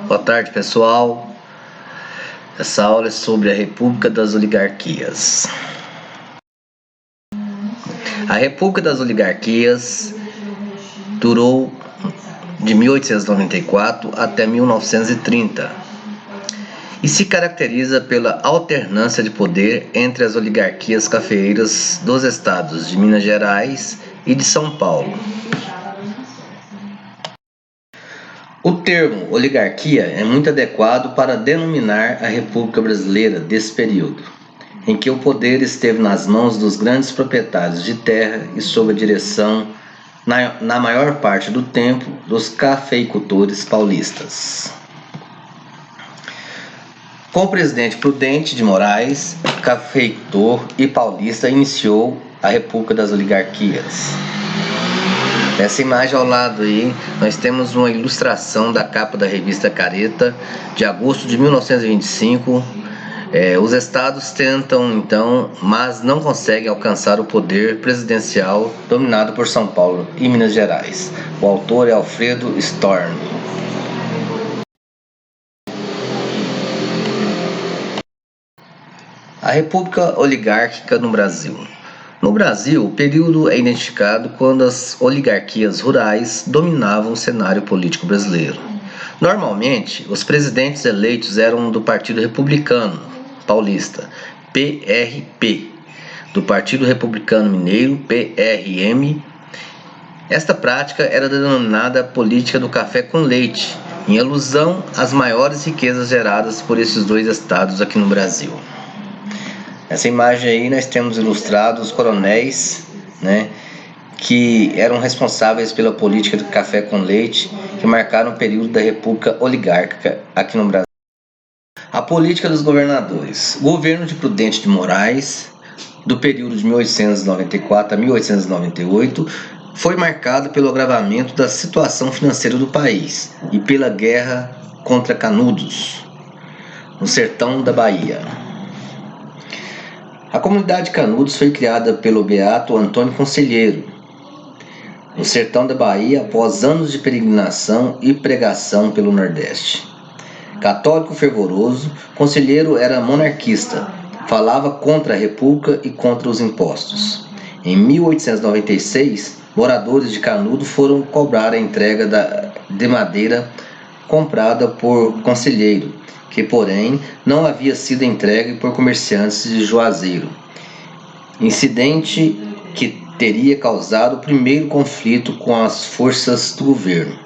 Boa tarde, pessoal. Essa aula é sobre a República das Oligarquias. A República das Oligarquias durou de 1894 até 1930 e se caracteriza pela alternância de poder entre as oligarquias cafeeiras dos estados de Minas Gerais e de São Paulo. O termo oligarquia é muito adequado para denominar a República Brasileira desse período, em que o poder esteve nas mãos dos grandes proprietários de terra e sob a direção, na maior parte do tempo, dos cafeicultores paulistas. Com o presidente Prudente de Moraes, cafeicultor e paulista, iniciou a República das Oligarquias. Nessa imagem ao lado aí, nós temos uma ilustração da capa da revista Careta, de agosto de 1925. Os estados tentam então, mas não conseguem alcançar o poder presidencial dominado por São Paulo e Minas Gerais. O autor é Alfredo Storm. A República Oligárquica no Brasil. No Brasil, o período é identificado quando as oligarquias rurais dominavam o cenário político brasileiro. Normalmente, os presidentes eleitos eram do Partido Republicano Paulista, PRP, do Partido Republicano Mineiro, PRM. Esta prática era denominada política do café com leite, em alusão às maiores riquezas geradas por esses dois estados aqui no Brasil. Nessa imagem aí nós temos ilustrados os coronéis, que eram responsáveis pela política do café com leite, que marcaram o período da República Oligárquica aqui no Brasil. A política dos governadores. O governo de Prudente de Moraes, do período de 1894 a 1898, foi marcado pelo agravamento da situação financeira do país e pela guerra contra Canudos, no sertão da Bahia. A comunidade de Canudos foi criada pelo beato Antônio Conselheiro, no sertão da Bahia, após anos de peregrinação e pregação pelo Nordeste. Católico fervoroso, Conselheiro era monarquista, falava contra a República e contra os impostos. Em 1896, moradores de Canudos foram cobrar a entrega de madeira comprada por Conselheiro, que porém não havia sido entregue por comerciantes de Juazeiro, incidente que teria causado o primeiro conflito com as forças do governo.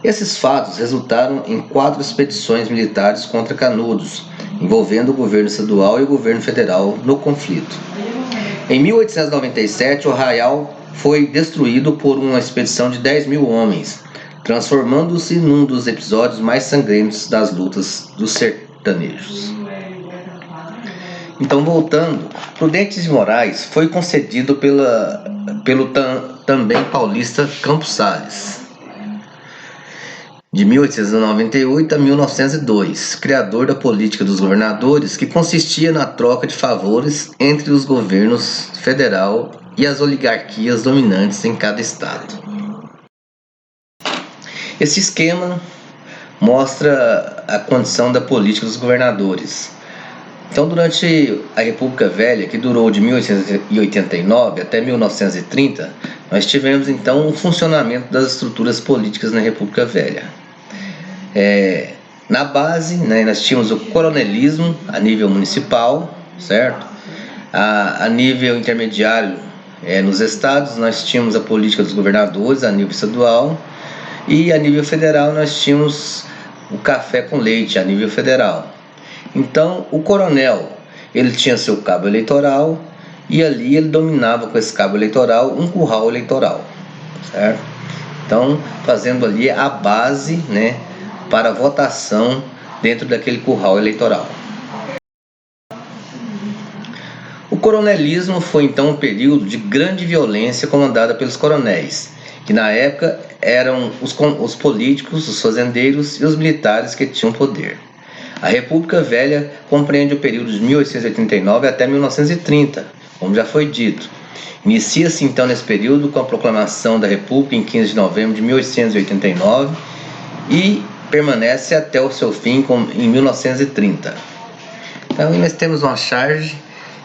Esses fatos resultaram em 4 expedições militares contra Canudos, envolvendo o governo estadual e o governo federal no conflito. Em 1897, o arraial foi destruído por uma expedição de 10.000 homens, transformando-se num dos episódios mais sangrentos das lutas dos sertanejos. Então, voltando, Prudente de Moraes foi concedido pelo também paulista Campos Salles, de 1898 a 1902, criador da política dos governadores, que consistia na troca de favores entre os governos federal e as oligarquias dominantes em cada estado. Esse esquema mostra a condição da política dos governadores. Então, durante a República Velha, que durou de 1889 até 1930, nós tivemos então o funcionamento das estruturas políticas na República Velha. Na base, nós tínhamos o coronelismo a nível municipal, certo? A nível intermediário, nos estados, nós tínhamos a política dos governadores a nível estadual. E a nível federal nós tínhamos o café com leite a nível federal. Então o coronel, ele tinha seu cabo eleitoral e ali ele dominava com esse cabo eleitoral um curral eleitoral, certo? Então fazendo ali a base, para a votação dentro daquele curral eleitoral. O coronelismo foi então um período de grande violência comandada pelos coronéis, que na época eram os políticos, os fazendeiros e os militares que tinham poder. A República Velha compreende o período de 1889 até 1930, como já foi dito. Inicia-se então nesse período com a proclamação da República em 15 de novembro de 1889 e permanece até o seu fim em 1930. Então aí nós temos uma charge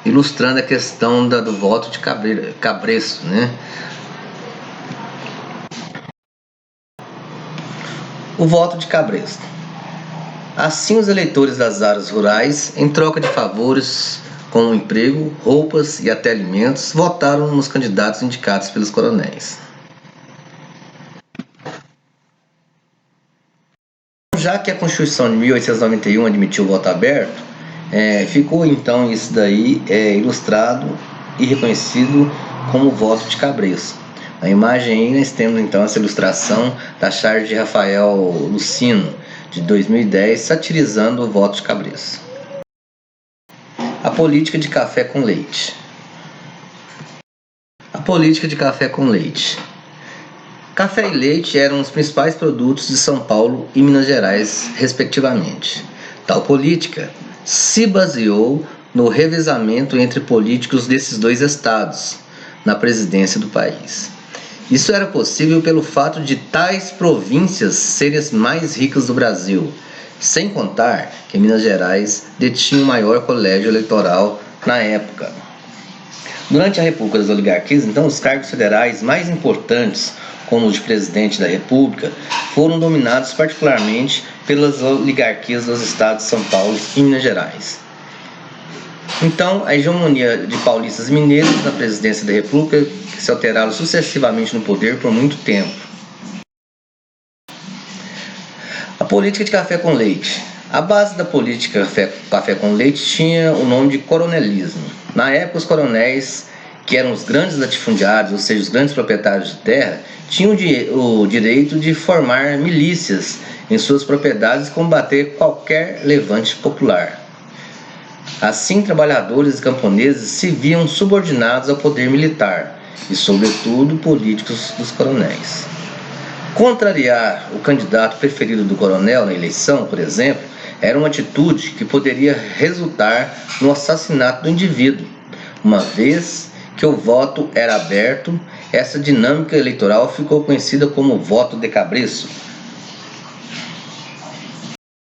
ilustrando a questão do voto de cabresto, né? O voto de cabresto. Assim, os eleitores das áreas rurais, em troca de favores como emprego, roupas e até alimentos, votaram nos candidatos indicados pelos coronéis. Já que a Constituição de 1891 admitiu o voto aberto, ficou então isso daí ilustrado e reconhecido como voto de cabresto. Na imagem aí nós temos então essa ilustração da charge de Rafael Lucino, de 2010, satirizando o voto de cabresto. A política de café com leite. A política de café com leite. Café e leite eram os principais produtos de São Paulo e Minas Gerais, respectivamente. Tal política se baseou no revezamento entre políticos desses dois estados na presidência do país. Isso era possível pelo fato de tais províncias serem as mais ricas do Brasil, sem contar que Minas Gerais detinha o maior colégio eleitoral na época. Durante a República das Oligarquias, então, os cargos federais mais importantes, como o de presidente da República, foram dominados particularmente pelas oligarquias dos estados de São Paulo e Minas Gerais. Então, a hegemonia de paulistas e mineiros na presidência da República se alteraram sucessivamente no poder por muito tempo. A política de café com leite. A base da política café com leite tinha o nome de coronelismo. Na época, os coronéis, que eram os grandes latifundiários, ou seja, os grandes proprietários de terra, tinham o direito de formar milícias em suas propriedades e combater qualquer levante popular. Assim, trabalhadores e camponeses se viam subordinados ao poder militar e, sobretudo, políticos dos coronéis. Contrariar o candidato preferido do coronel na eleição, por exemplo, era uma atitude que poderia resultar no assassinato do indivíduo. Uma vez que o voto era aberto, essa dinâmica eleitoral ficou conhecida como voto de cabresto.